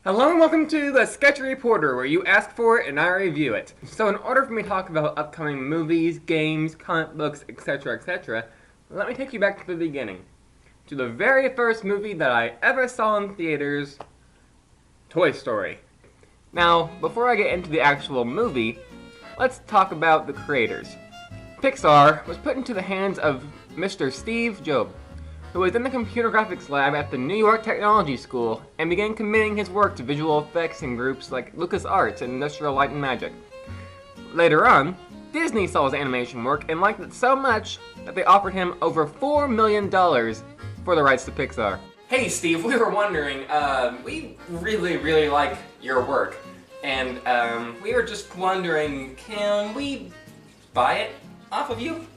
Hello and welcome to the Sketchy Reporter, where you ask for it and I review it. So in order for me to talk about upcoming movies, games, comic books, etc., let me take you back to the beginning. To the very first movie that I ever saw in theaters, Toy Story. Now, before I get into the actual movie, let's talk about the creators. Pixar was put into the hands of Mr. Steve Jobs, who was in the computer graphics lab at the New York Technology School and began committing his work to visual effects in groups like LucasArts and Industrial Light and Magic. Later on, Disney saw his animation work and liked it so much that they offered him over $4 million for the rights to Pixar. Hey Steve, we were wondering, we really like your work, and we were just wondering, can we buy it off of you?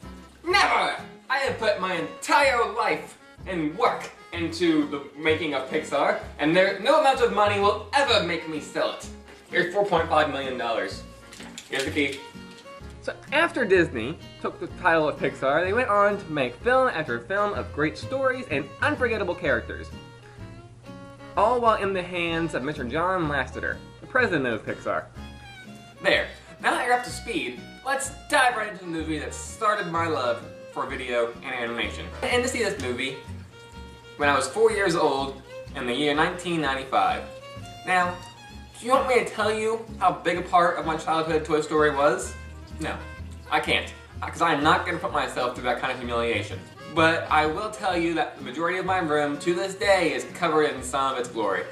Never! I have put my entire life and work into the making of Pixar, and no amount of money will ever make me sell it. Here's $4.5 million. Here's the key. So after Disney took the title of Pixar, they went on to make film after film of great stories and unforgettable characters. All while in the hands of Mr. John Lasseter, the president of Pixar. There. Now that you're up to speed, let's dive right into the movie that started my love for video and animation. And to see this movie when I was 4 years old in the year 1995. Now, do you want me to tell you how big a part of my childhood Toy Story was? No, I can't, because I'm not going to put myself through that kind of humiliation. But I will tell you that the majority of my room to this day is covered in some of its glory.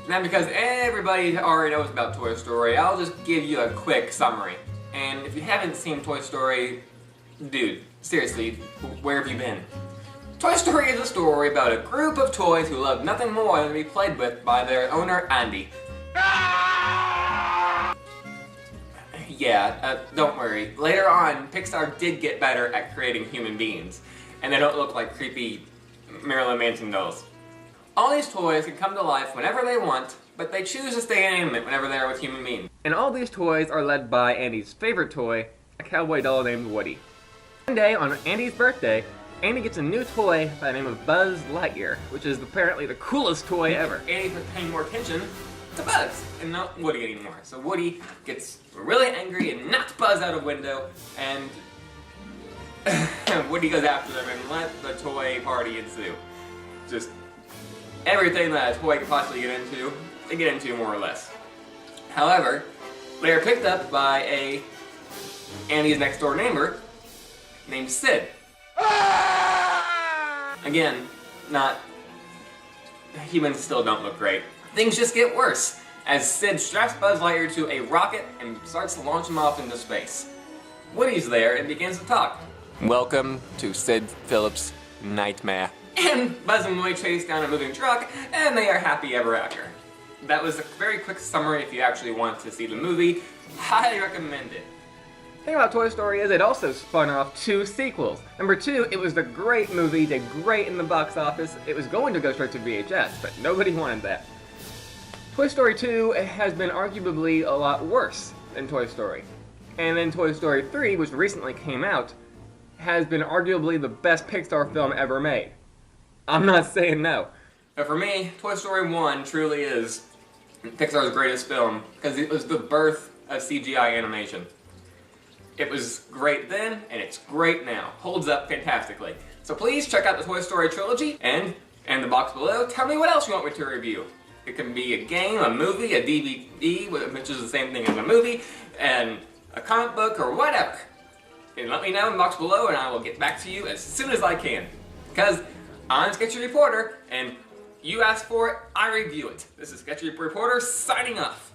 Now, because everybody already knows about Toy Story, I'll just give you a quick summary. And if you haven't seen Toy Story, dude, seriously, where have you been? Toy Story is a story about a group of toys who love nothing more than to be played with by their owner, Andy. Yeah, don't worry. Later on, Pixar did get better at creating human beings, and they don't look like creepy Marilyn Manson dolls. All these toys can come to life whenever they want, but they choose to stay inanimate whenever they are with human beings. And all these toys are led by Andy's favorite toy, a cowboy doll named Woody. One day, on Andy's birthday, Andy gets a new toy by the name of Buzz Lightyear, which is apparently the coolest toy ever. Andy's paying more attention to Buzz, and not Woody anymore. So Woody gets really angry and knocks Buzz out of window, and Woody goes after them and let the toy party ensue. Just everything that a toy could possibly get into, they get into more or less. However, they are picked up by Andy's next door neighbor named Sid. Again, humans still don't look great. Things just get worse as Sid straps Buzz Lightyear to a rocket and starts to launch him off into space. Woody's there and begins to talk. Welcome to Sid Phillips' nightmare. And Buzz and Woody chase down a moving truck, and they are happy ever after. That was a very quick summary if you actually want to see the movie. Highly recommend it. The thing about Toy Story is it also spun off 2 sequels. Number 2, it was a great movie, did great in the box office. It was going to go straight to VHS, but nobody wanted that. Toy Story 2 has been arguably a lot worse than Toy Story. And then Toy Story 3, which recently came out, has been arguably the best Pixar film ever made. I'm not saying no. But for me, Toy Story 1 truly is Pixar's greatest film, because it was the birth of CGI animation. It was great then, and it's great now. Holds up fantastically. So please check out the Toy Story trilogy, and in the box below, tell me what else you want me to review. It can be a game, a movie, a DVD, which is the same thing as a movie, and a comic book, or whatever. And let me know in the box below, and I will get back to you as soon as I can. Because I'm Sketchy Reporter, and you ask for it, I review it. This is Sketchy Reporter signing off.